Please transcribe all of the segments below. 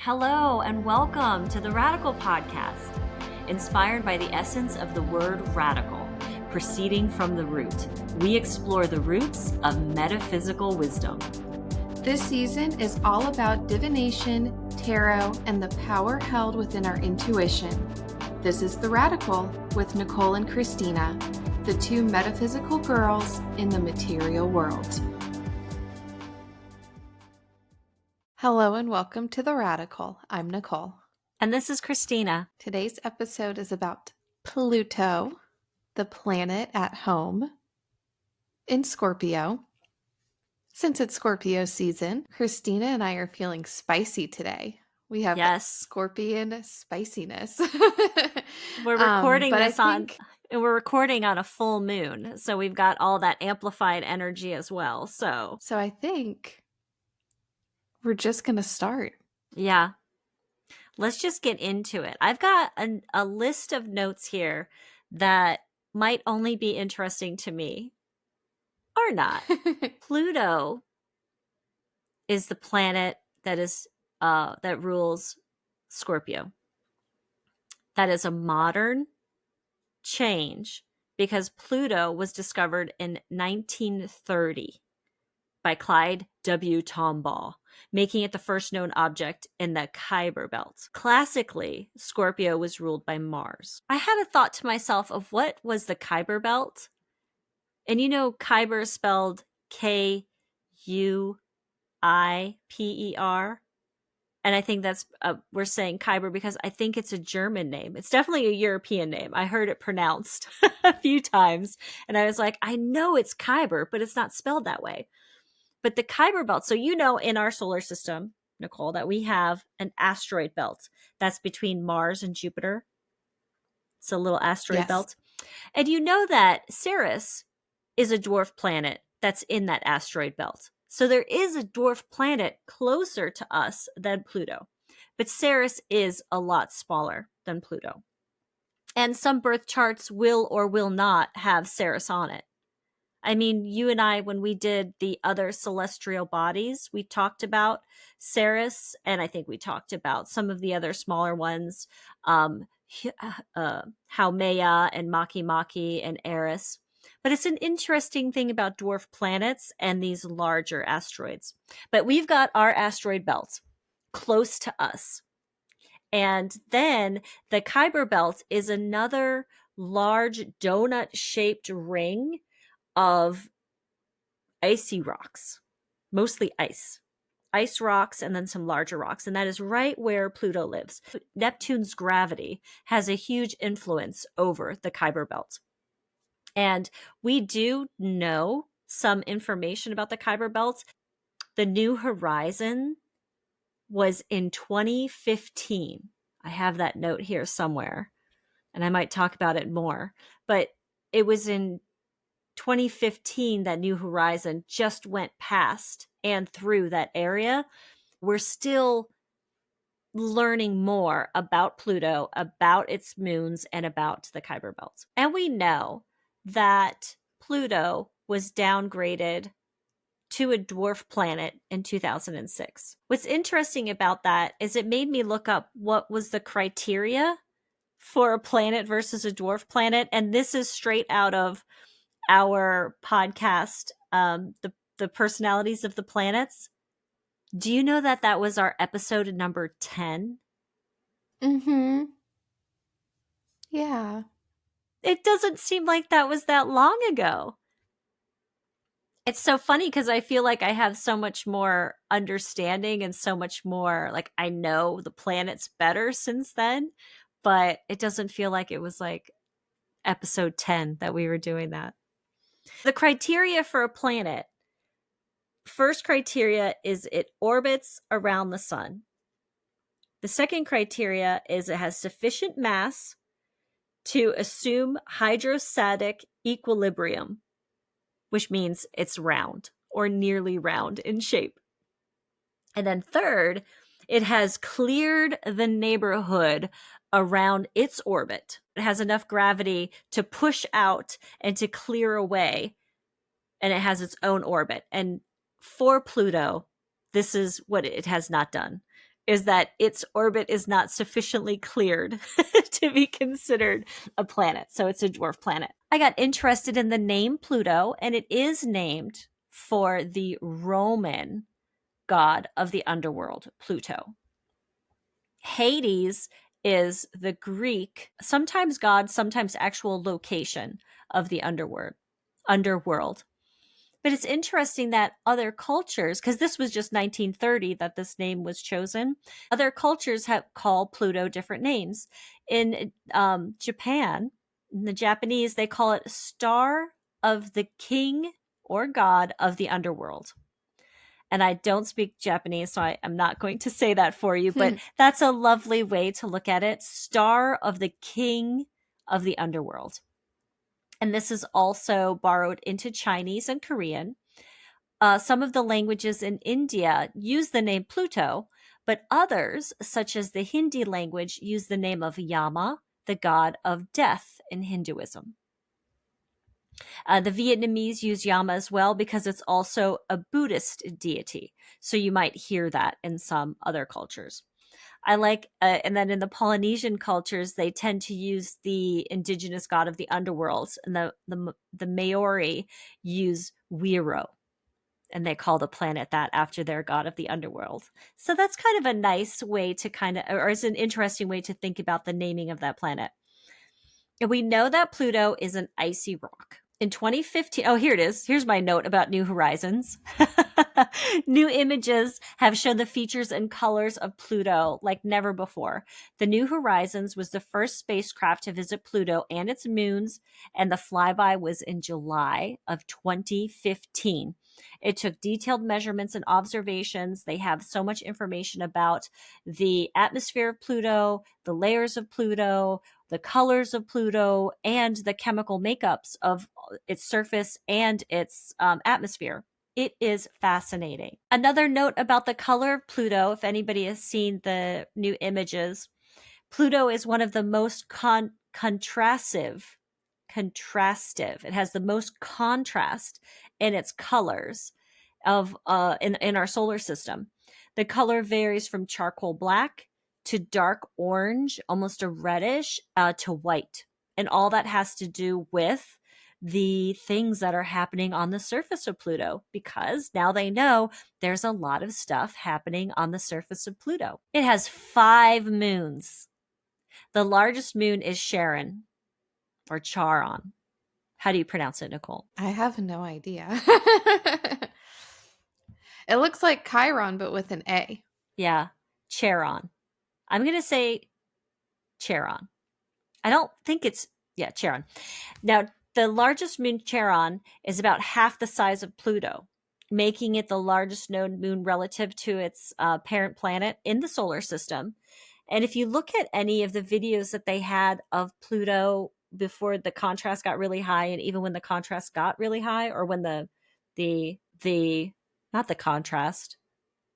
Hello and welcome to the Radical Podcast, inspired by the essence of the word radical, proceeding from the root. We explore the roots of metaphysical wisdom. This season is all about divination, tarot, and the power held within our intuition. This is The Radical with Nicole and Christina, the two metaphysical girls in the material world. Hello and welcome to The Radical. I'm Nicole. And this is Christina. Today's episode is about Pluto, the planet at home in Scorpio. Since it's Scorpio season, Christina and I are feeling spicy today. We have Scorpion spiciness. We're recording we're recording on a full moon, so we've got all that amplified energy as well. So I think we're just going to start. Yeah. Let's just get into it. I've got a list of notes here that might only be interesting to me or not. Pluto is the planet that is that rules Scorpio. That is a modern change because Pluto was discovered in 1930 by Clyde W. Tombaugh, making it the first known object in the Kuiper Belt. Classically, Scorpio was ruled by Mars. I had a thought to myself of what was the Kuiper Belt. And you know, Kuiper is spelled Kuiper. And I think that's, we're saying Kuiper because I think it's a German name. It's definitely a European name. I heard it pronounced a few times. And I was like, I know it's Kuiper, but it's not spelled that way. But the Kuiper Belt, so you know in our solar system, Nicole, that we have an asteroid belt that's between Mars and Jupiter. It's a little asteroid belt. And you know that Ceres is a dwarf planet that's in that asteroid belt. So there is a dwarf planet closer to us than Pluto. But Ceres is a lot smaller than Pluto. And some birth charts will or will not have Ceres on it. I mean, you and I, when we did the other celestial bodies, we talked about Ceres, and I think we talked about some of the other smaller ones, Haumea and Makemake and Eris. But it's an interesting thing about dwarf planets and these larger asteroids. But we've got our asteroid belt close to us. And then the Kuiper Belt is another large donut-shaped ring of icy rocks, mostly ice rocks, and then some larger rocks. And that is right where Pluto lives. Neptune's gravity has a huge influence over the Kuiper Belt. And we do know some information about the Kuiper Belt. The New Horizon was in 2015. I have that note here somewhere, and I might talk about it more. But it was in 2015 that New Horizon just went past and through that area. We're still learning more about Pluto, about its moons, and about the Kuiper Belt. And we know that Pluto was downgraded to a dwarf planet in 2006. What's interesting about that is it made me look up what was the criteria for a planet versus a dwarf planet. And this is straight out of our podcast, the personalities of the planets. Do you know that was our episode number 10? Mm-hmm. Yeah. It doesn't seem like that was that long ago. It's so funny because I feel like I have so much more understanding and so much more, like, I know the planets better since then, but it doesn't feel like it was like episode 10 that we were doing that. The criteria for a planet, first criteria is it orbits around the sun. The second criteria is it has sufficient mass to assume hydrostatic equilibrium, which means it's round or nearly round in shape. And then third, it has cleared the neighborhood around its orbit. It has enough gravity to push out and to clear away, and it has its own orbit. And for Pluto, this is what it has not done. is that its orbit is not sufficiently cleared to be considered a planet. So it's a dwarf planet. I got interested in the name Pluto, and it is named for the Roman god of the underworld, Pluto. Hades is the Greek, sometimes god, sometimes actual location of the underworld. But it's interesting that other cultures, because this was just 1930 that this name was chosen, other cultures have called Pluto different names. In Japan, in the Japanese, they call it Star of the King or God of the Underworld. And I don't speak Japanese, so I'm not going to say that for you, but that's a lovely way to look at it. Star of the King of the Underworld. And this is also borrowed into Chinese and Korean. Some of the languages in India use the name Pluto, but others, such as the Hindi language, use the name of Yama, the god of death in Hinduism. The Vietnamese use Yama as well because it's also a Buddhist deity. So you might hear that in some other cultures. And then in the Polynesian cultures, they tend to use the indigenous god of the underworld, and the Maori use Wiro, and they call the planet that after their god of the underworld. So that's kind of a nice way to or it's an interesting way to think about the naming of that planet. And we know that Pluto is an icy rock. In 2015, oh, here it is. Here's my note about New Horizons. New images have shown the features and colors of Pluto like never before. The New Horizons was the first spacecraft to visit Pluto and its moons, and the flyby was in July of 2015. It took detailed measurements and observations. They have so much information about the atmosphere of Pluto, the layers of Pluto, the colors of Pluto, and the chemical makeups of its surface and its atmosphere. It is fascinating. Another note about the color of Pluto, if anybody has seen the new images, Pluto is one of the most contrastive. It has the most contrast in its colors of in our solar system. The color varies from charcoal black to dark orange, almost a reddish, to white. And all that has to do with the things that are happening on the surface of Pluto, because now they know there's a lot of stuff happening on the surface of Pluto. It has 5 moons. The largest moon is Charon or Charon. How do you pronounce it, Nicole? I have no idea. It looks like Chiron, but with an A. Yeah, Charon. I'm going to say Charon. I don't think it's, yeah, Charon. Now, the largest moon, Charon, is about half the size of Pluto, making it the largest known moon relative to its parent planet in the solar system. And if you look at any of the videos that they had of Pluto before the contrast got really high, and even when the contrast got really high, or when the not the contrast,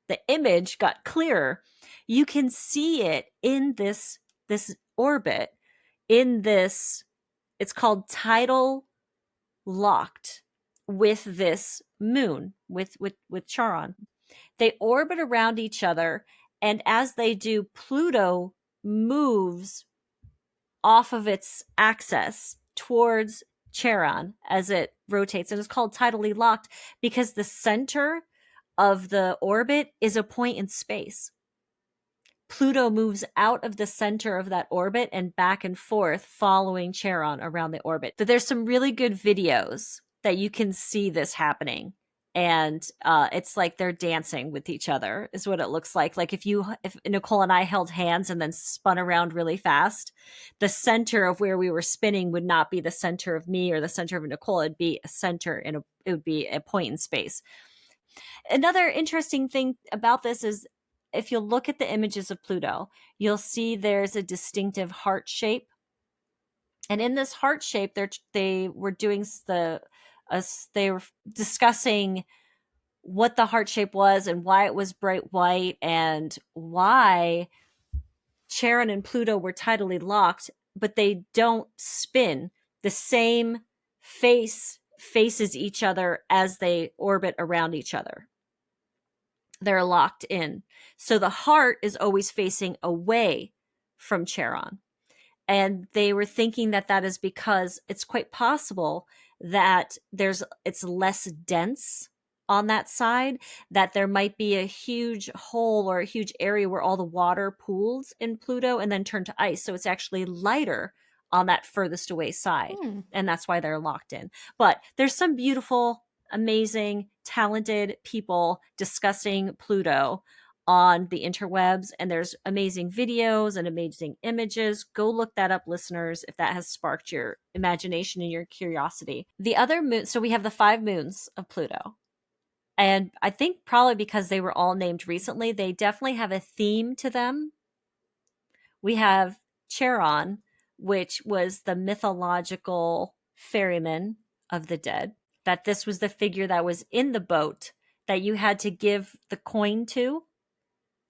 the image got clearer, you can see it in this orbit, in this, it's called tidal locked with this moon, with Charon. They orbit around each other, and as they do, Pluto moves off of its axis towards Charon as it rotates. And it's called tidally locked because the center of the orbit is a point in space. Pluto moves out of the center of that orbit and back and forth following Charon around the orbit. But there's some really good videos that you can see this happening. And it's like they're dancing with each other is what it looks like. Like if Nicole and I held hands and then spun around really fast, the center of where we were spinning would not be the center of me or the center of Nicole. It'd be a center and it would be a point in space. Another interesting thing about this is if you look at the images of Pluto, you'll see there's a distinctive heart shape. And in this heart shape, they were discussing what the heart shape was and why it was bright white and why Charon and Pluto were tidally locked, but they don't spin. The same face faces each other as they orbit around each other. They're locked in. So the heart is always facing away from Charon. And they were thinking that that is because it's quite possible that it's less dense on that side, that there might be a huge hole or a huge area where all the water pools in Pluto and then turn to ice. So it's actually lighter on that furthest away side. Hmm. And that's why they're locked in. But there's some beautiful, amazing, talented people discussing Pluto on the interwebs, and there's amazing videos and amazing images. Go look that up, listeners, if that has sparked your imagination and your curiosity. The other moon, so we have the 5 moons of Pluto. And I think probably because they were all named recently, they definitely have a theme to them. We have Charon, which was the mythological ferryman of the dead, that this was the figure that was in the boat that you had to give the coin to,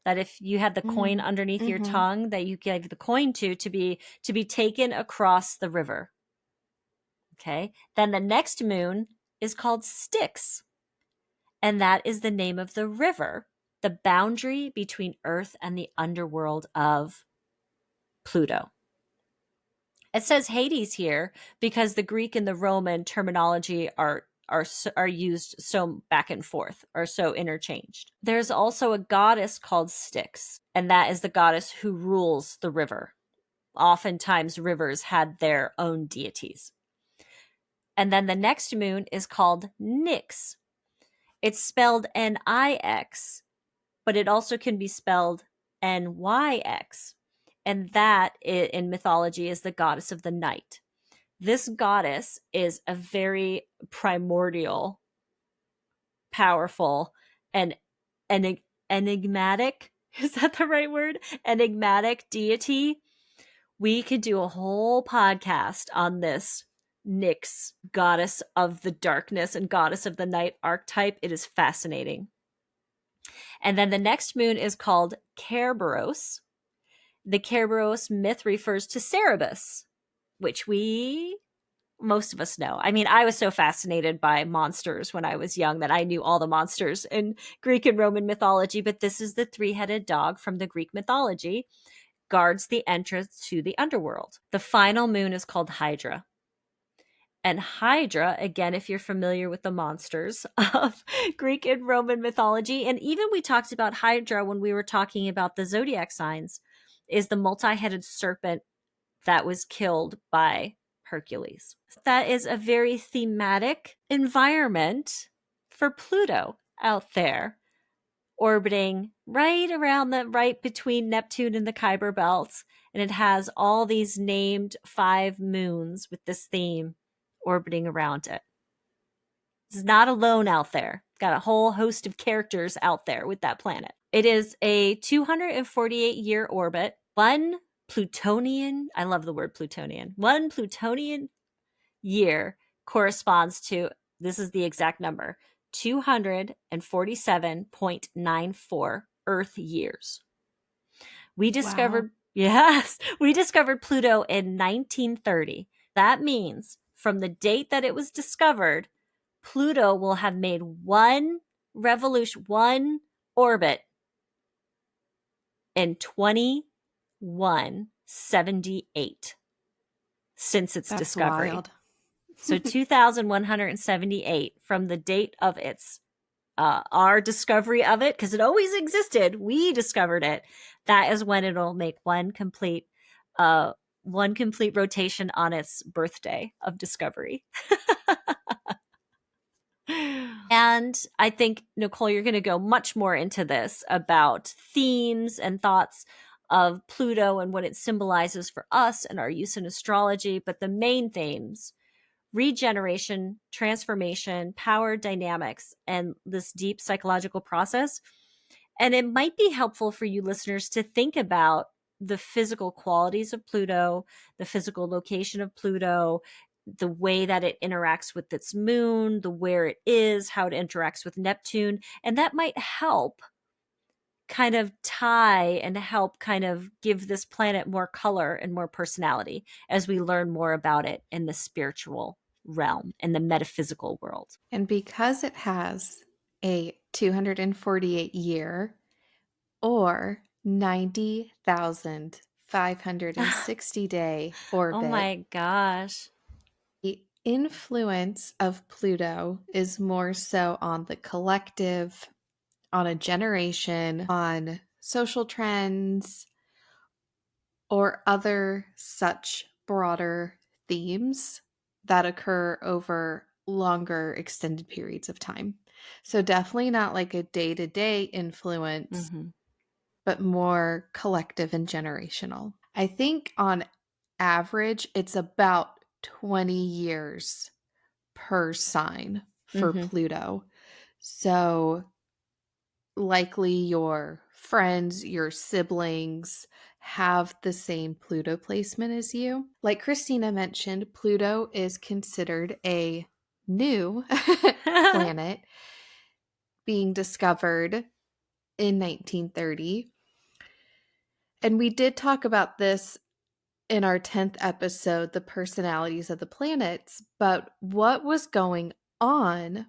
that if you had the coin Mm. underneath your Mm-hmm. tongue that you gave the coin to be taken across the river. Okay. Then the next moon is called Styx, and that is the name of the river, the boundary between Earth and the underworld of Pluto. It says Hades here because the Greek and the Roman terminology are used so back and forth, are so interchanged. There's also a goddess called Styx, and that is the goddess who rules the river. Oftentimes rivers had their own deities. And then the next moon is called Nyx. It's spelled Nix, but it also can be spelled Nyx. And that in mythology is the goddess of the night. This goddess is a very primordial, powerful, and enigmatic, is that the right word? Enigmatic deity. We could do a whole podcast on this Nyx, goddess of the darkness and goddess of the night archetype. It is fascinating. And then the next moon is called Kerberos. The Kerberos myth refers to Cerberus, which most of us know. I mean, I was so fascinated by monsters when I was young that I knew all the monsters in Greek and Roman mythology, but this is the 3-headed dog from the Greek mythology, guards the entrance to the underworld. The final moon is called Hydra. And Hydra, again, if you're familiar with the monsters of Greek and Roman mythology, and even we talked about Hydra when we were talking about the zodiac signs, is the multi-headed serpent that was killed by Hercules. That is a very thematic environment for Pluto out there, orbiting right between Neptune and the Kuiper Belt. And it has all these named 5 moons with this theme orbiting around it. It's not alone out there. It's got a whole host of characters out there with that planet. It is a 248-year orbit. One Plutonian, I love the word Plutonian, one Plutonian year corresponds to, this is the exact number, 247.94 Earth years. We Wow. discovered, yes, we discovered Pluto in 1930. That means from the date that it was discovered, Pluto will have made one revolution, one orbit in 2178 since its That's discovery. wild. So 2178 from the date of its our discovery of it, because it always existed. We discovered it. That is when it'll make one complete rotation on its birthday of discovery. And I think, Nicole, you're going to go much more into this about themes and thoughts of Pluto and what it symbolizes for us and our use in astrology. But the main themes: regeneration, transformation, power dynamics, and this deep psychological process. And it might be helpful for you listeners to think about the physical qualities of Pluto, the physical location of Pluto, the way that it interacts with its moon, the where it is, how it interacts with Neptune. And that might help kind of tie and help kind of give this planet more color and more personality as we learn more about it in the spiritual realm, in the metaphysical world. And because it has a 248-year or 90,560-day Oh orbit. my gosh. The influence of Pluto is more so on the collective, on a generation, on social trends, or other such broader themes that occur over longer extended periods of time. So, definitely not like a day to day influence, Hmm. but more collective and generational. I think on average, it's about 20 years per sign for Hmm. Pluto. So, likely your friends, your siblings have the same Pluto placement as you. Like Christina mentioned, Pluto is considered a new planet being discovered in 1930. And we did talk about this in our 10th episode, the personalities of the planets, but what was going on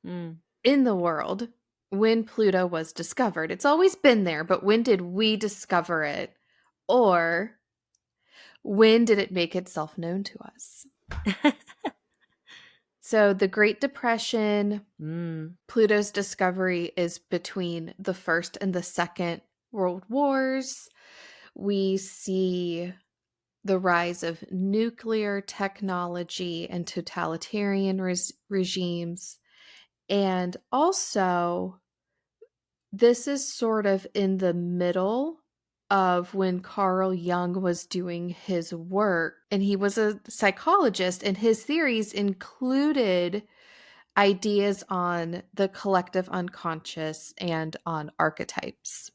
Mm. in the world when Pluto was discovered? It's always been there, but when did we discover it? Or when did it make itself known to us? So, the Great Depression, Mm. Pluto's discovery is between the First and the Second World Wars. We see the rise of nuclear technology and totalitarian regimes. And also, this is sort of in the middle of when Carl Jung was doing his work, and he was a psychologist, and his theories included ideas on the collective unconscious and on archetypes.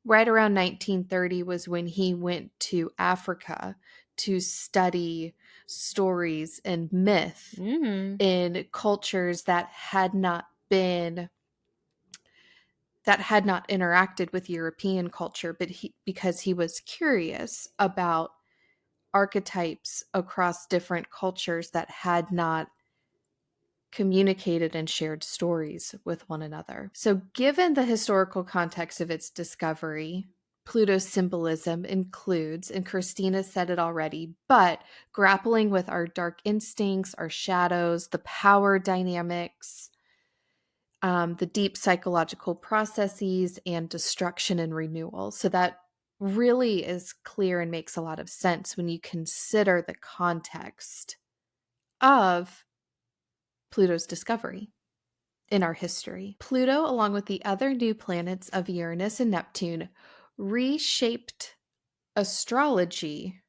Right around 1930 was when he went to Africa to study stories and myth Mm. in cultures that had not interacted with European culture, but because he was curious about archetypes across different cultures that had not communicated and shared stories with one another. So, given the historical context of its discovery, Pluto's symbolism includes, and Christina said it already, but grappling with our dark instincts, our shadows, the power dynamics, the deep psychological processes, and destruction and renewal. So, that really is clear and makes a lot of sense when you consider the context of Pluto's discovery in our history. Pluto, along with the other new planets of Uranus and Neptune, reshaped astrology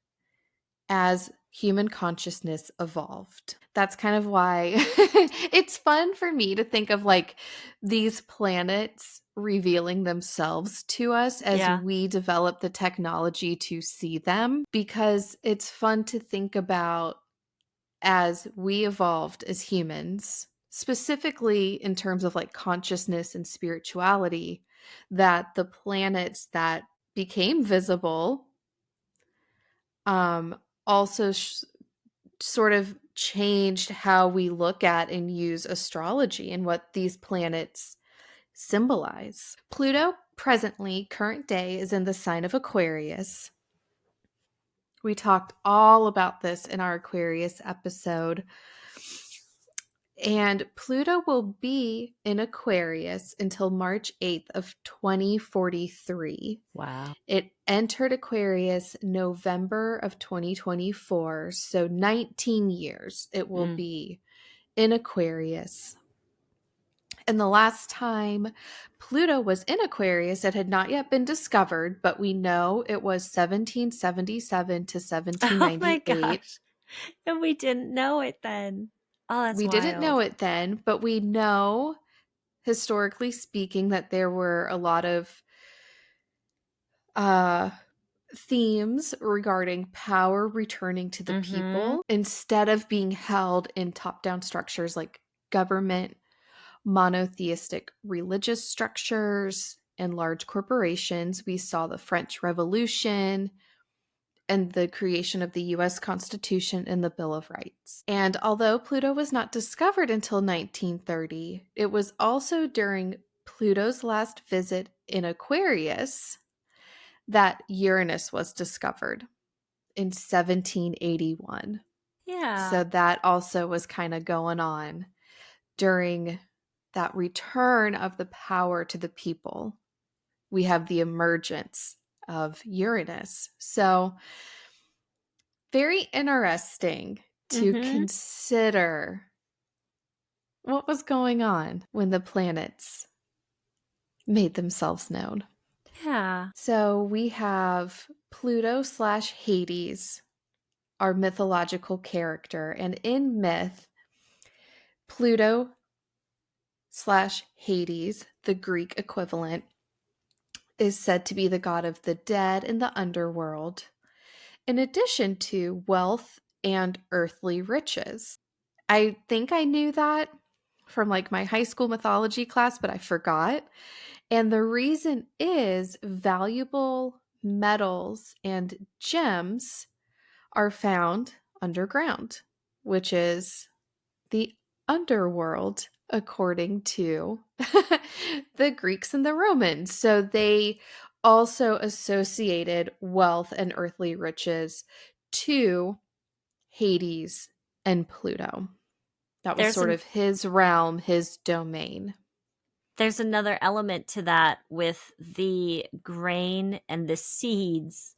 as human consciousness evolved. That's kind of why it's fun for me to think of like these planets revealing themselves to us as Yeah. we develop the technology to see them, because it's fun to think about as we evolved as humans, specifically in terms of like consciousness and spirituality, that the planets that became visible also sort of changed how we look at and use astrology and what these planets symbolize. Pluto, presently, current day, is in the sign of Aquarius. We talked all about this in our Aquarius episode. And Pluto will be in Aquarius until March 8th of 2043. Wow. It entered Aquarius November of 2024, so 19 years it will Mm. be in Aquarius. And the last time Pluto was in Aquarius, it had not yet been discovered, but we know it was 1777 to Oh my 1798. gosh. And we didn't know it then. Oh, that's We didn't know wild. it then, but we know, historically speaking, that there were a lot of uh, themes regarding power returning to the Mm-hmm. people instead of being held in top down structures like government, monotheistic religious structures, and large corporations. We saw the French Revolution and the creation of the US Constitution and the Bill of Rights. And although Pluto was not discovered until 1930, it was also during Pluto's last visit in Aquarius that Uranus was discovered in 1781. Yeah. So that also was kind of going on during that return of the power to the people. We have the emergence of Uranus. So very interesting to Mm-hmm. consider what was going on when the planets made themselves known. Yeah. So we have Pluto slash Hades, our mythological character. And in myth, Pluto slash Hades, the Greek equivalent, is said to be the god of the dead in the underworld, in addition to wealth and earthly riches. I think I knew that from like my high school mythology class, but I forgot. And the reason is valuable metals and gems are found underground, which is the underworld, according to the Greeks and the Romans. So they also associated wealth and earthly riches to Hades and Pluto. That was There's sort an of his realm, his domain. there's another element to that with the grain and the seeds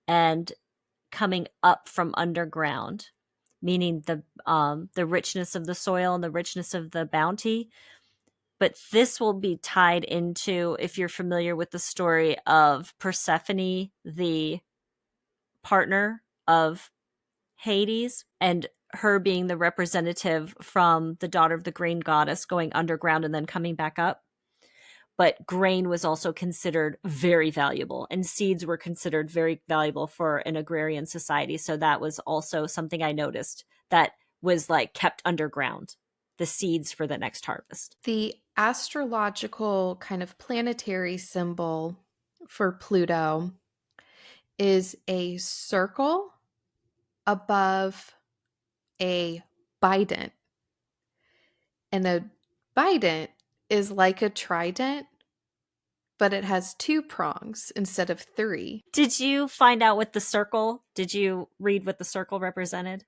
and coming up from underground, meaning the richness of the soil and the richness of the bounty. But this will be tied into, if you're familiar with the story of Persephone, the partner of Hades, and her being the representative from the daughter of the grain goddess going underground and then coming back up. But grain was also considered very valuable, and seeds were considered very valuable for an agrarian society. So that was also something I noticed that was like kept underground, the seeds for the next harvest. The astrological kind of planetary symbol for Pluto is a circle above a bident. And a bident is like a trident, but it has two prongs instead of three. Did you find out what the circle? Did you read what the circle represented?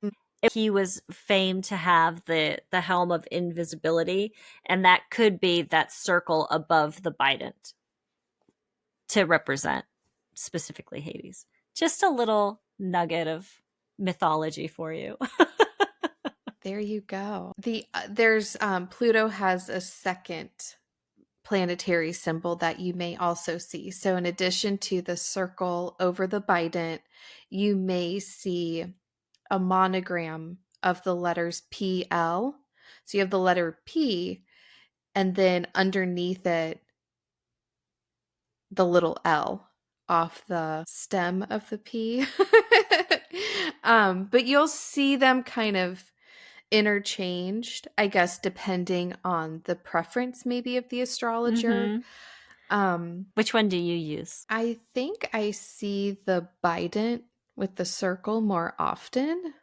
He was famed to have the helm of invisibility, and that could be that circle above the bident to represent specifically Hades. Just a little nugget of mythology for you. There you go. There's Pluto has a second planetary symbol that you may also see. So in addition to the circle over the bident, you may see a monogram of the letters PL. So you have the letter P, and then underneath it, the little L off the stem of the P. But you'll see them kind of interchanged, I guess, depending on the preference maybe of the astrologer. Mm-hmm. Um, Which one do you use? I think I see the bident with the circle more often.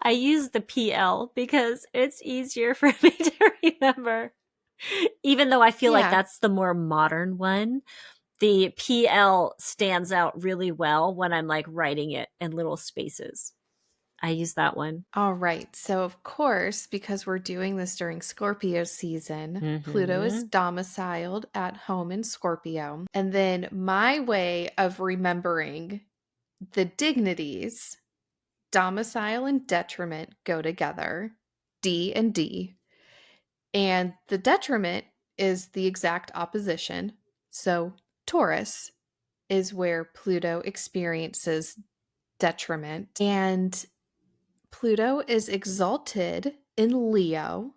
I use the PL because it's easier for me to remember. Even though I feel like Yeah. that's the more modern one, the PL stands out really well when I'm like writing it in little spaces. I use that one. All right. So, of course, because we're doing this during Scorpio season, Pluto is Mm-hmm. domiciled at home in Scorpio. And then my way of remembering the dignities, domicile and detriment go together, D and D. And the detriment is the exact opposition. So, Taurus is where Pluto experiences detriment. And Pluto is exalted in Leo,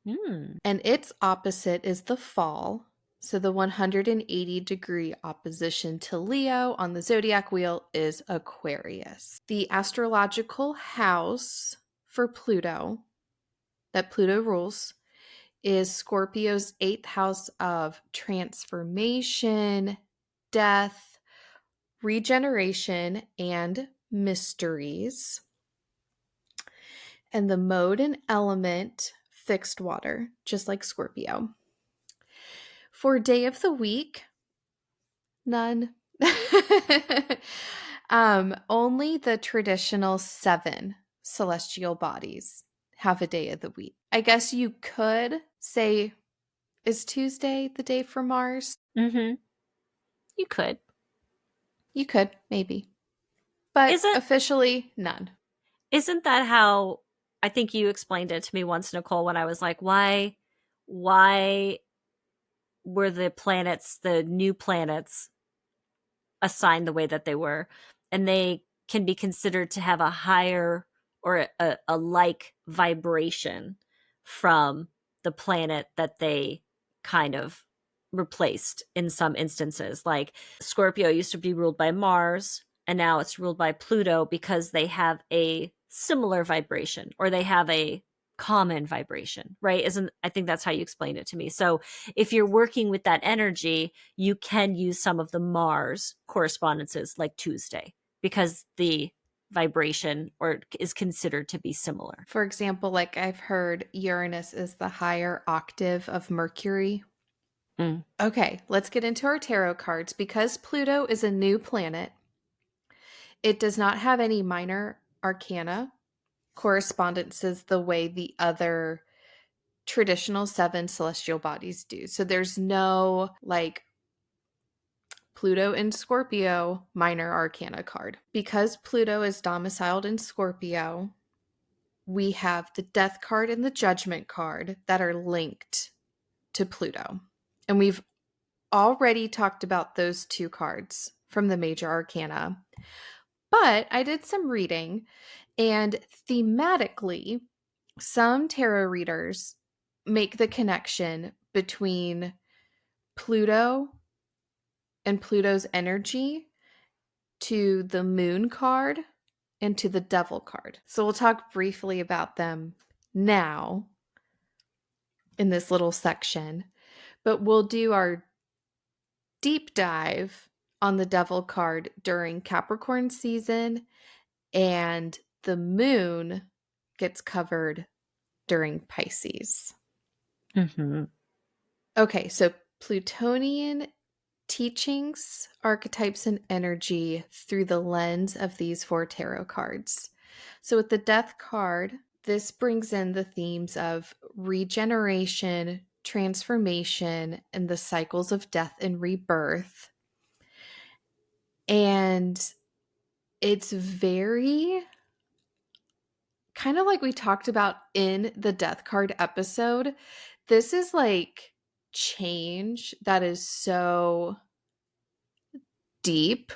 Mm. and its opposite is the fall. So the 180-degree opposition to Leo on the zodiac wheel is Aquarius. The astrological house for Pluto, that Pluto rules, is Scorpio's eighth house of transformation, death, regeneration, and mysteries, and the mode and element fixed water, just like Scorpio. For day of the week, none. Only the traditional 7 celestial bodies have a day of the week. I guess you could say, is Tuesday the day for Mars? Mm-hmm. You could. You could, maybe. But Isn't officially, none. isn't that how I think you explained it to me once, Nicole, when I was like, why were the planets, the new planets, assigned the way that they were? And they can be considered to have a higher or a like vibration from the planet that they kind of replaced in some instances. Like Scorpio used to be ruled by Mars, and now it's ruled by Pluto because they have a similar vibration, or they have a common vibration, right? Isn't I think that's how you explained it to me. So if you're working with that energy, you can use some of the Mars correspondences like Tuesday, because the vibration or is considered to be similar. For example, like I've heard Uranus is the higher octave of Mercury. Mm. Okay, let's get into our tarot cards. Because Pluto is a new planet, it does not have any minor arcana correspondences the way the other traditional 7 celestial bodies do. So there's no like Pluto in Scorpio minor arcana card. Because Pluto is domiciled in Scorpio, we have the death card and the judgment card that are linked to Pluto. And we've already talked about those 2 cards from the major arcana. But I did some reading, and thematically, some tarot readers make the connection between Pluto and Pluto's energy to the moon card and to the devil card. So we'll talk briefly about them now in this little section, but we'll do our deep dive on the devil card during Capricorn season, and the moon gets covered during Pisces. Mm-hmm. Okay, so Plutonian teachings, archetypes, and energy through the lens of these 4 tarot cards. So with the death card, this brings in the themes of regeneration, transformation, and the cycles of death and rebirth. And it's very kind of like we talked about in the death card episode. This is like change that is so deep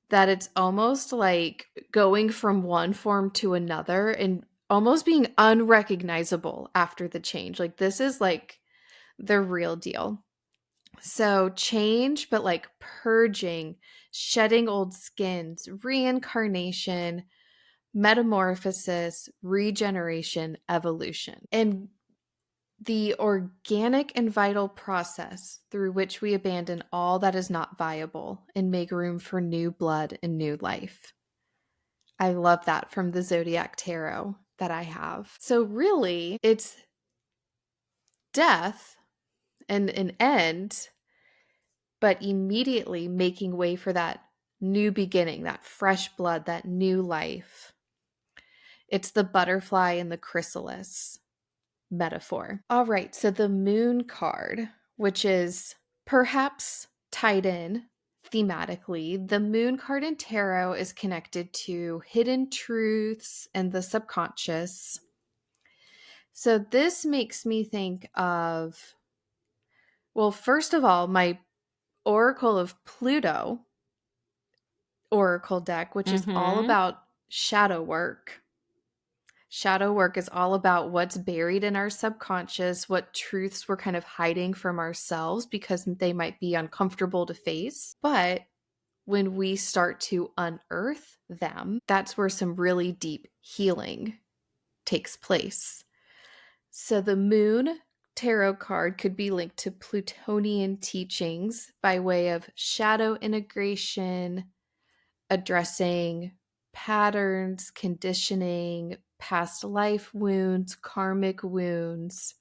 that it's almost like going from one form to another and almost being unrecognizable after the change. Like, this is like the real deal. So, change, but like purging, shedding old skins, reincarnation, metamorphosis, regeneration, evolution. And the organic and vital process through which we abandon all that is not viable and make room for new blood and new life. I love that from the Zodiac Tarot that I have. So, really, it's death and an end, but immediately making way for that new beginning, that fresh blood, that new life. It's the butterfly and the chrysalis metaphor. All right, so the moon card, which is perhaps tied in thematically, the moon card in tarot is connected to hidden truths and the subconscious. So this makes me think of, well, first of all, my Oracle of Pluto Oracle deck, which is all Mm-hmm. about shadow work. Shadow work is all about what's buried in our subconscious, what truths we're kind of hiding from ourselves because they might be uncomfortable to face. But when we start to unearth them, that's where some really deep healing takes place. So the moon tarot card could be linked to Plutonian teachings by way of shadow integration, addressing patterns, conditioning, past life wounds, karmic wounds.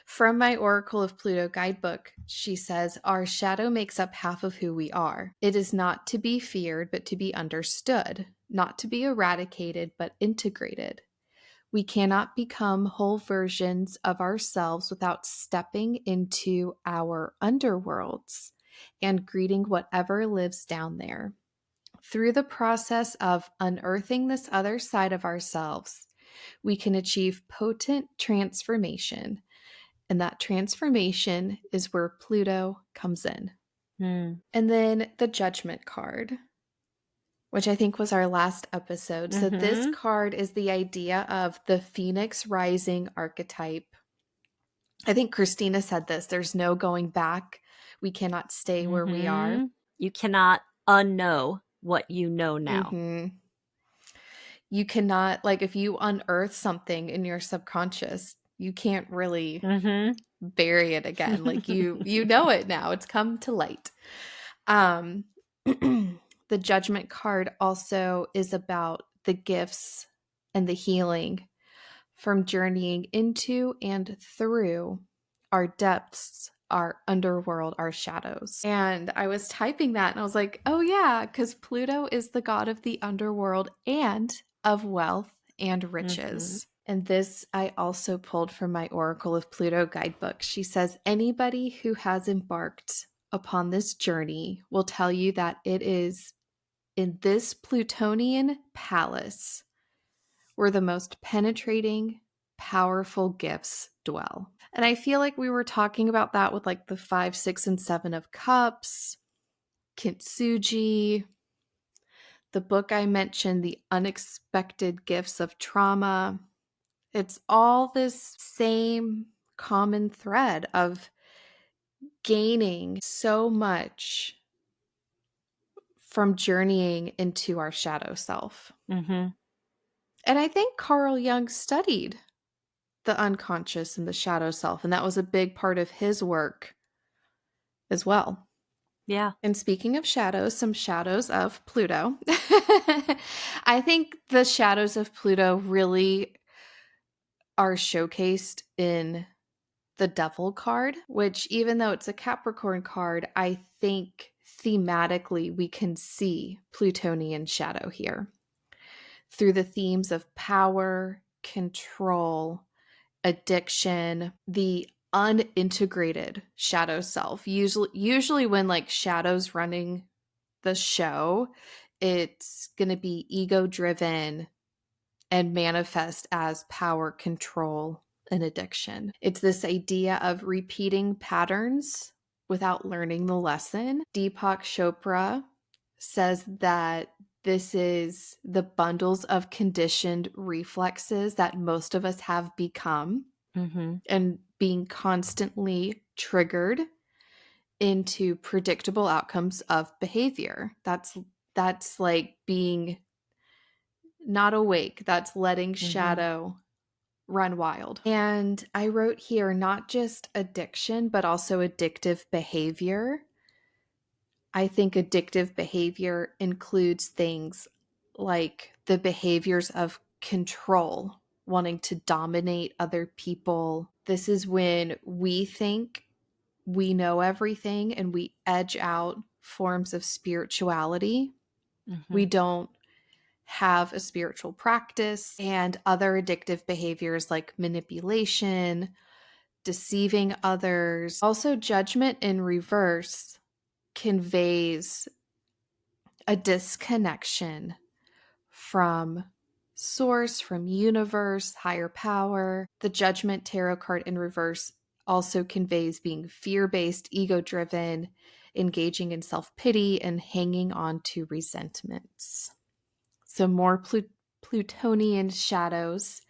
From my Oracle of Pluto guidebook, she says, our shadow makes up half of who we are. It is not to be feared, but to be understood, not to be eradicated, but integrated. We cannot become whole versions of ourselves without stepping into our underworlds and greeting whatever lives down there. Through the process of unearthing this other side of ourselves, we can achieve potent transformation. And that transformation is where Pluto comes in. Mm. And then the Judgment card, which I think was our last episode. So this card is the idea of the Phoenix Rising archetype. I think Christina said this, there's no going back. We cannot stay where we are. You cannot unknow what you know now. You cannot, like, if you unearth something in your subconscious, you can't really bury it again. Like you know it now. It's come to light. The Judgment card also is about the gifts and the healing from journeying into and through our depths, our underworld, our shadows. And I was typing that and I was like, oh yeah, because Pluto is the god of the underworld and of wealth and riches. And this I also pulled from my Oracle of Pluto guidebook. She says, anybody who has embarked upon this journey will tell you that it is in this Plutonian palace where the most penetrating, powerful gifts dwell. And I feel like we were talking about that with like the 5, 6, and 7 of Cups, Kintsugi, the book I mentioned, The Unexpected Gifts of Trauma. It's all this same common thread of gaining so much from journeying into our shadow self. And I think Carl Jung studied the unconscious and the shadow self, and that was a big part of his work as well. Yeah. And speaking of shadows, some shadows of Pluto. I think the shadows of Pluto really are showcased in the Devil card, which even though it's a Capricorn card, I think thematically we can see Plutonian shadow here through the themes of power, control, addiction, the unintegrated shadow self. Usually when like Shadow's running the show, it's going to be ego driven and manifest as power, control, and addiction. It's this idea of repeating patterns without learning the lesson. Deepak Chopra says that this is the bundles of conditioned reflexes that most of us have become and being constantly triggered into predictable outcomes of behavior. That's like being not awake. That's letting shadow run wild. And I wrote here not just addiction, but also addictive behavior. I think addictive behavior includes things like the behaviors of control, wanting to dominate other people. This is when we think we know everything and we edge out forms of spirituality. We don't have a spiritual practice, and other addictive behaviors like manipulation, deceiving others. Also, judgment in reverse conveys a disconnection from source, from universe, higher power. The Judgment Tarot card in reverse also conveys being fear-based, ego-driven, engaging in self-pity, and hanging on to resentments. So more Plutonian shadows.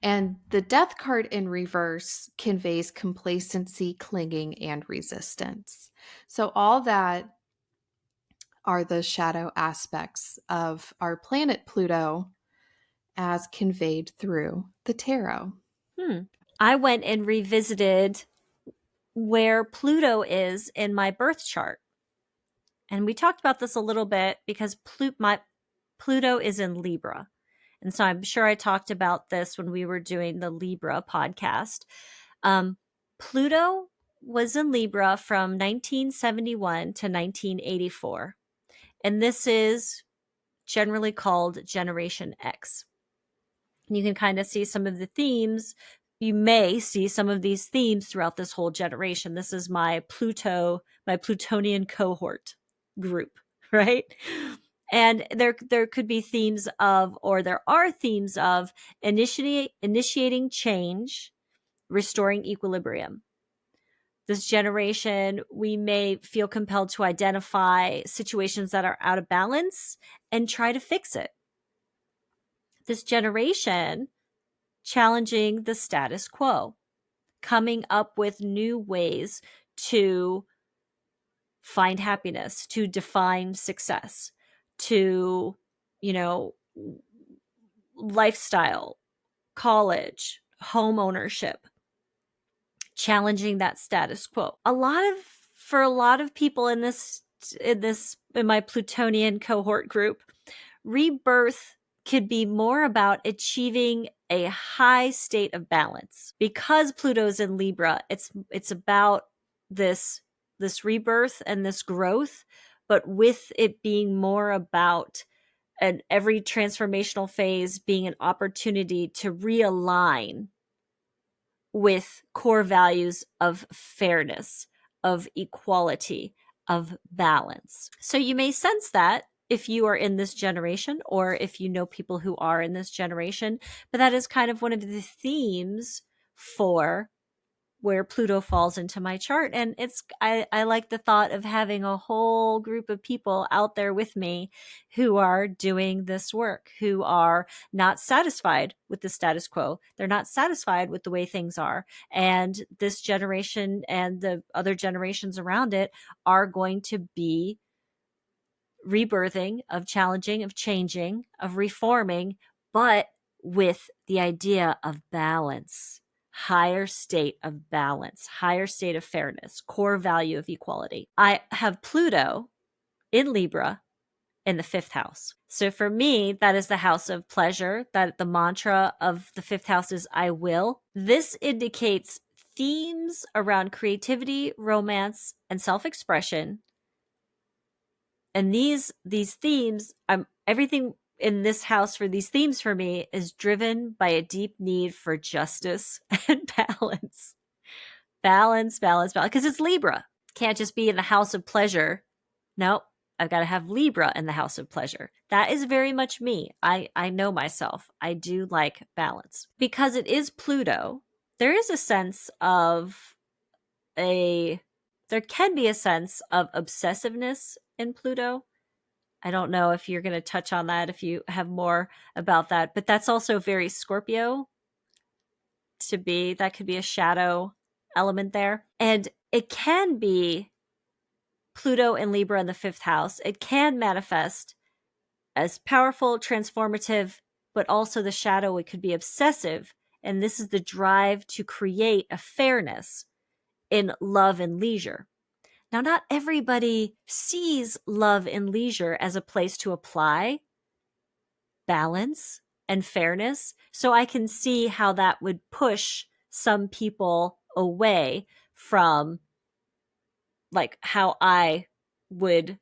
And the Death card in reverse conveys complacency, clinging, and resistance. So all that are the shadow aspects of our planet Pluto as conveyed through the tarot. I went and revisited where Pluto is in my birth chart. And we talked about this a little bit because Pluto is in Libra. And so I'm sure I talked about this when we were doing the Libra podcast. Pluto was in Libra from 1971 to 1984. And this is generally called Generation X. And you can kind of see some of the themes. You may see some of these themes throughout this whole generation. This is my Plutonian cohort group, right? And there could be themes of, or there are themes of initiating change, restoring equilibrium. This generation, we may feel compelled to identify situations that are out of balance and try to fix it. This generation, challenging the status quo, coming up with new ways to find happiness, to define success, to, lifestyle, college, home ownership, challenging that status quo. For a lot of people in my Plutonian cohort group, rebirth could be more about achieving a high state of balance. Because Pluto's in Libra, it's about this rebirth and this growth, but with it being more about every transformational phase being an opportunity to realign with core values of fairness, of equality, of balance. So you may sense that if you are in this generation, or if you know people who are in this generation, but that is kind of one of the themes for where Pluto falls into my chart. And I like the thought of having a whole group of people out there with me who are doing this work, who are not satisfied with the status quo. They're not satisfied with the way things are. And this generation and the other generations around it are going to be rebirthing, of challenging, of changing, of reforming, but with the idea of balance. Higher state of balance, higher state of fairness, core value of equality. I have Pluto in Libra in the 5th house. So for me, that is the house of pleasure. That the mantra of the 5th house is I will. This indicates themes around creativity, romance, and self-expression. And these themes, everything in this house for these themes for me is driven by a deep need for justice and balance. Balance, because it's Libra. Can't just be in the house of pleasure. Nope, I've got to have Libra in the house of pleasure. That is very much me. I know myself. I do like balance. Because it is Pluto, there is a sense of there can be a sense of obsessiveness in Pluto. I don't know if you're going to touch on that, if you have more about that, but that's also very Scorpio that could be a shadow element there. And it can be Pluto and Libra in the 5th house. It can manifest as powerful, transformative, but also the shadow, it could be obsessive. And this is the drive to create a fairness in love and leisure. Now, not everybody sees love and leisure as a place to apply balance and fairness. So I can see how that would push some people away from like how I would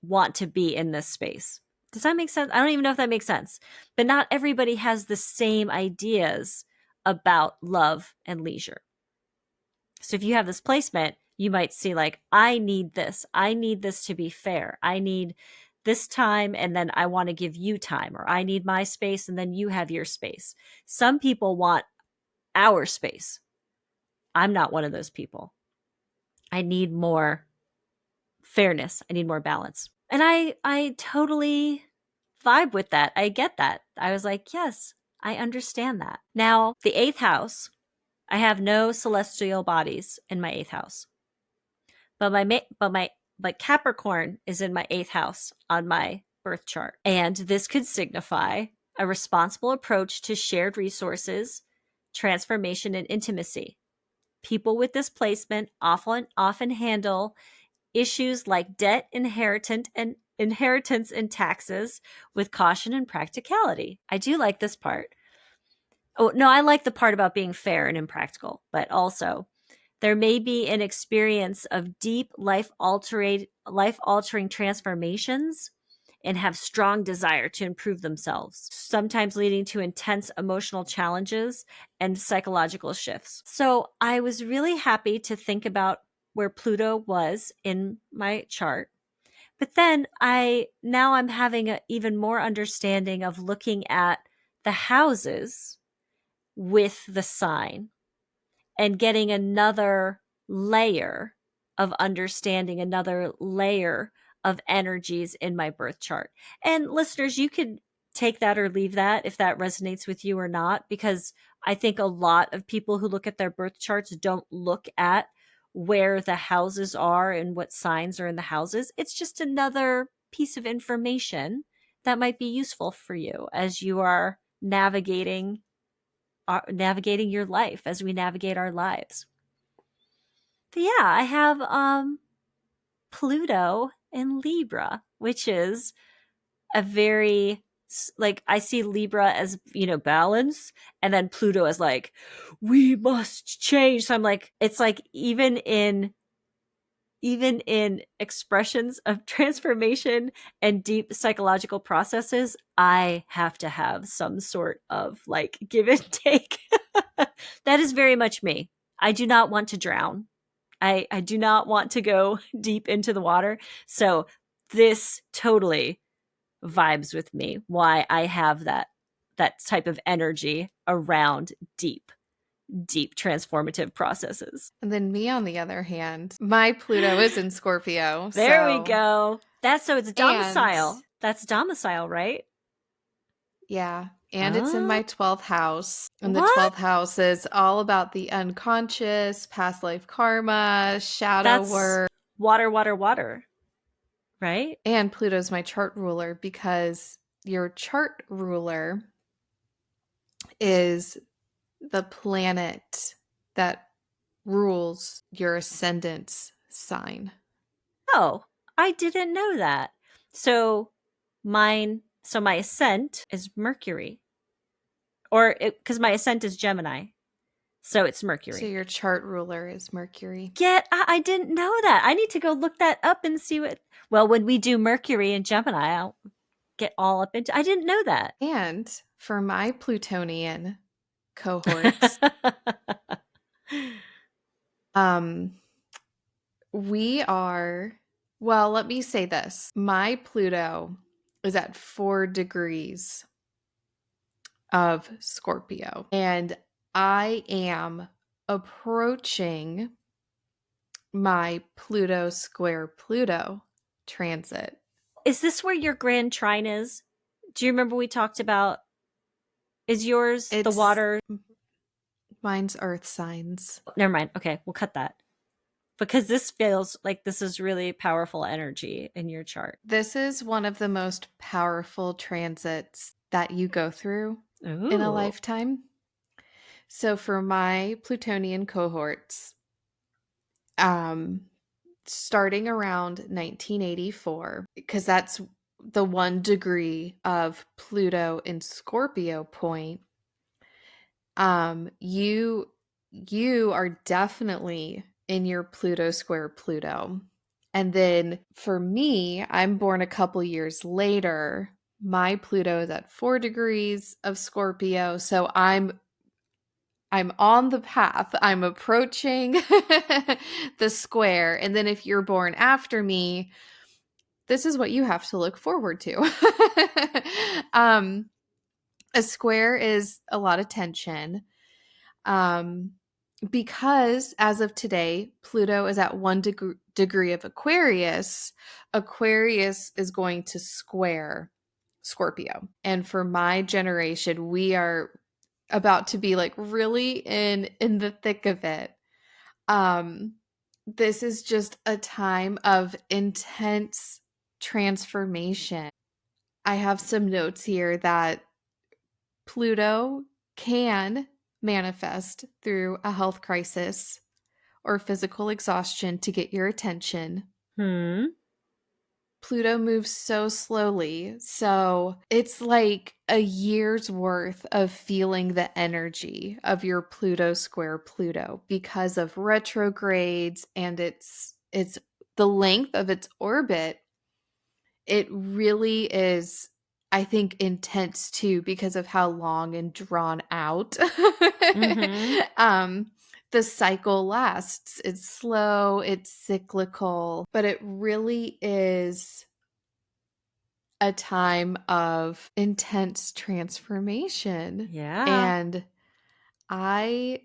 want to be in this space. Does that make sense? I don't even know if that makes sense. But not everybody has the same ideas about love and leisure. So if you have this placement, you might see like, I need this. I need this to be fair. I need this time and then I want to give you time, or I need my space and then you have your space. Some people want our space. I'm not one of those people. I need more fairness. I need more balance. And I totally vibe with that. I get that. I was like, yes, I understand that. Now, the 8th house, I have no celestial bodies in my 8th house. But Capricorn is in my 8th house on my birth chart. And this could signify a responsible approach to shared resources, transformation, and intimacy. People with this placement often handle issues like debt, inheritance, inheritance and taxes with caution and practicality. I do like this part. Oh, no, I like the part about being fair and impractical, but also there may be an experience of deep life altering transformations and have strong desire to improve themselves, sometimes leading to intense emotional challenges and psychological shifts. So I was really happy to think about where Pluto was in my chart. But then I'm having an even more understanding of looking at the houses with the sign and getting another layer of understanding, another layer of energies in my birth chart. And listeners, you could take that or leave that if that resonates with you or not, because I think a lot of people who look at their birth charts don't look at where the houses are and what signs are in the houses. It's just another piece of information that might be useful for you as you are navigating your life, as we navigate our lives. But yeah, I have Pluto in Libra, which is a very, like, I see Libra as, balance, and then Pluto as like, we must change. So I'm like, it's like even in expressions of transformation and deep psychological processes, I have to have some sort of like give and take. That is very much me. I do not want to drown. I do not want to go deep into the water. So this totally vibes with me, why I have that type of energy around deep transformative processes. And then me, on the other hand, my Pluto is in Scorpio. There we So, go. It's and domicile. That's domicile, right? yeah, and it's in Oh, my 12th house. And the what? 12th house is all about the unconscious, past life karma, shadow That's work. water, water, water, right? And Pluto's my chart ruler because your chart ruler is the planet that rules your ascendant's sign. Oh, I didn't know that. So my ascent is Mercury, or because my ascent is Gemini, so it's So Mercury. your chart ruler is Mercury. I didn't know that. I need to go look that up and see what. Well, when we do Mercury and Gemini, I'll get all up into. I didn't know that. And for my Plutonian cohorts, um, we are, well, let me say this. My Pluto is at 4 degrees of Scorpio, and I am approaching my Pluto square Pluto transit. Is this where your grand trine is? Do you remember we talked about? Is yours the It's water? mine's earth signs. Never mind. Okay, we'll cut that because this feels like this is really powerful energy in your chart. This is one of the most powerful transits that you go through in a Ooh. lifetime. So for my Plutonian cohorts, um, starting around 1984, because that's the 1 degree of Pluto in Scorpio point, you are definitely in your Pluto square Pluto. And then for me, I'm born a couple years later. My Pluto is at 4 degrees of Scorpio, so I'm on the path. I'm approaching the square. And then if you're born after me, this is what you have to look forward to. A square is a lot of tension. Um, because as of today, Pluto is at 1 degree of Aquarius. Aquarius is going to square Scorpio. And for my generation, we are about to be like really in the thick of it. Um, this is just a time of intense transformation. I have some notes here that Pluto can manifest through a health crisis or physical exhaustion to get your attention. Hmm. Pluto moves so slowly. So it's like a year's worth of feeling the energy of your Pluto square Pluto because of retrogrades and it's the length of its orbit. It really is, I think, intense too because of how long and drawn out Mhm. um, the cycle lasts. It's slow, it's cyclical, but it really is a time of intense transformation. Yeah. And I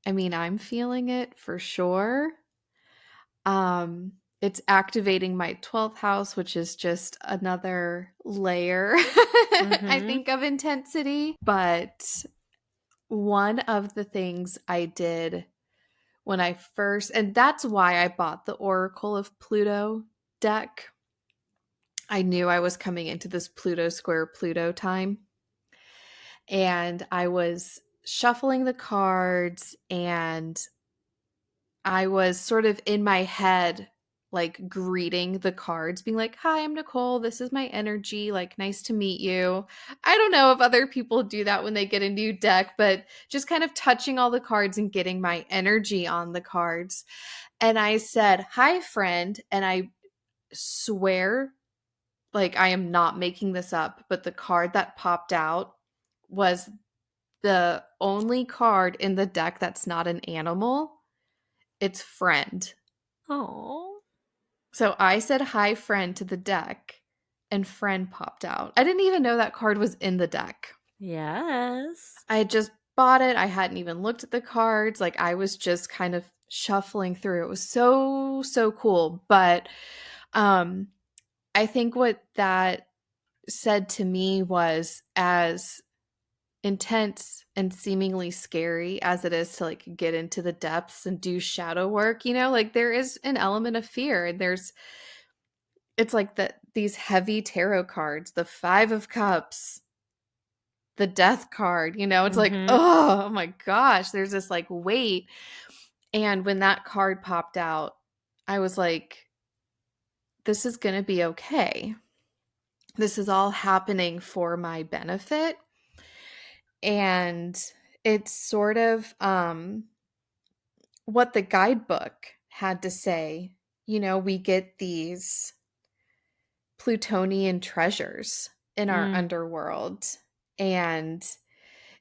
I mean, I'm feeling it for sure. Um, it's activating my 12th house, which is just another layer, I Mhm. think, of intensity. But one of the things I did when I first, and that's why I bought the Oracle of Pluto deck. I knew I was coming into this Pluto square Pluto time. And I was shuffling the cards and I was sort of in my head, like greeting the cards, being like, "Hi, I'm Nicole. This is my energy. Like, nice to meet you." I don't know if other people do that when they get a new deck, but just kind of touching all the cards and getting my energy on the cards. And I said, "Hi, friend." And I swear, like, I am not making this up, but the card that popped out was the only card in the deck that's not an animal. It's friend. Oh. So I said hi friend to the deck and friend popped out. I didn't even know that card was in the deck. Yes. I had just bought it. I hadn't even looked at the cards. Like I was just kind of shuffling through. It was so cool. But um I think what that said to me was as intense and seemingly scary as it is to like get into the depths and do shadow work, like there is an element of fear. It's like these heavy tarot cards, the 5 of cups, the death card, it's like, Mhm. oh my gosh, there's this like weight. And when that card popped out, I was like, this is going to be okay. This is all happening for my benefit. And it's sort of what the guidebook had to say. We get these Plutonian treasures in our Mm. underworld. And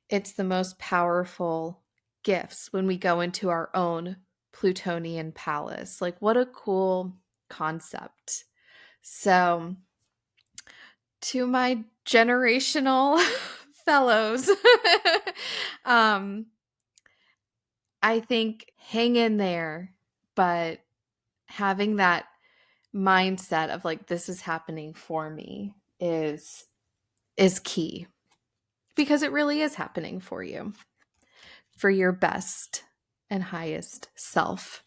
it's the most powerful gifts when we go into our own Plutonian palace. Like, what a cool concept. So, to my generational fellows, um, I think hang in there, but having that mindset of like this is happening for me is key because it really is happening for your best and highest self.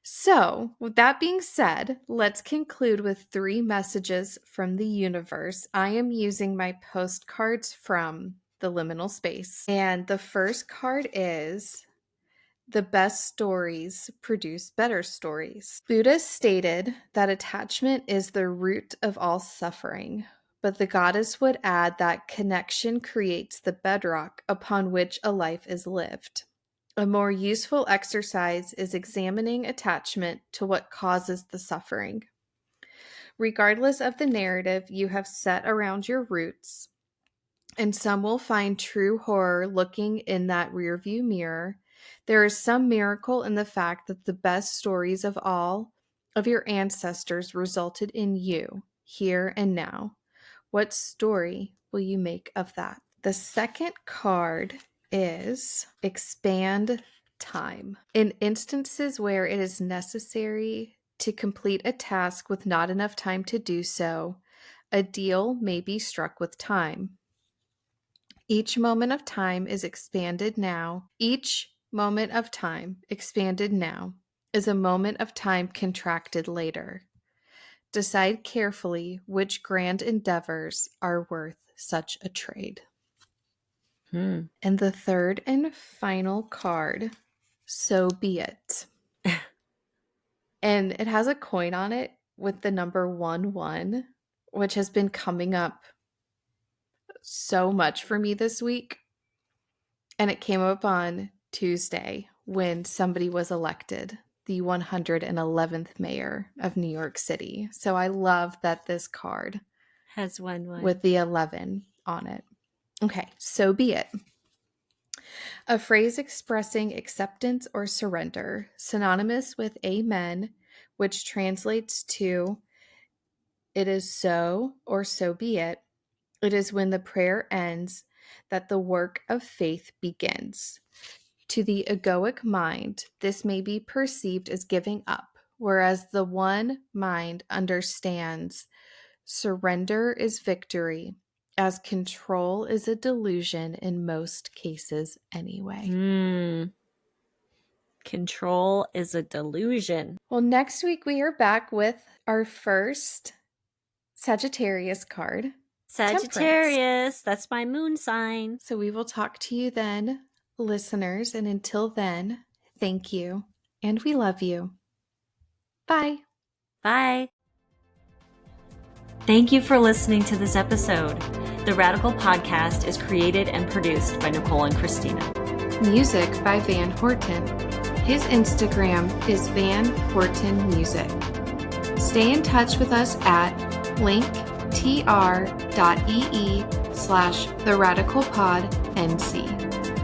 So, with that being said, let's conclude with 3 messages from the universe. I am using my postcards from the liminal space. And the first card is the best stories produce better stories. Buddha stated that attachment is the root of all suffering, but the goddess would add that connection creates the bedrock upon which a life is lived. A more useful exercise is examining attachment to what causes the suffering. Regardless of the narrative you have set around your roots, and some will find true horror looking in that rearview mirror, there is some miracle in the fact that the best stories of all of your ancestors resulted in you, here and now. What story will you make of that? The second card is expand time. In instances where it is necessary to complete a task with not enough time to do so, a deal may be struck with time. Each moment of time is expanded now. Each moment of time expanded now is a moment of time contracted later. Decide carefully which grand endeavors are worth such a trade. Hmm. And the third and final card, so be it. And it has a coin on it, with the number 11, which has been coming up so much for me this week. And it came up on Tuesday when somebody was elected the 111th mayor of New York City. So I love that this card has 1 with the 11 on it. Okay, so be it. A phrase expressing acceptance or surrender, synonymous with amen, which translates to it is so or so be it. It is when the prayer ends that the work of faith begins. To the egoic mind, this may be perceived as giving up, whereas the one mind understands surrender is victory, as control is a delusion in most cases anyway. Control is a delusion. Well, next week we are back with our first Sagittarius card. Sagittarius, Temperance. that's my moon sign. So we will talk to you then, listeners, and until then, thank you, and we love you. Bye. Bye. Thank you for listening to this episode. The Radical Podcast is created and produced by Nicole and Christina. Music by Van Horton. His Instagram is Van Horton Music. Stay in touch with us at linktr.ee/theradicalpodnc.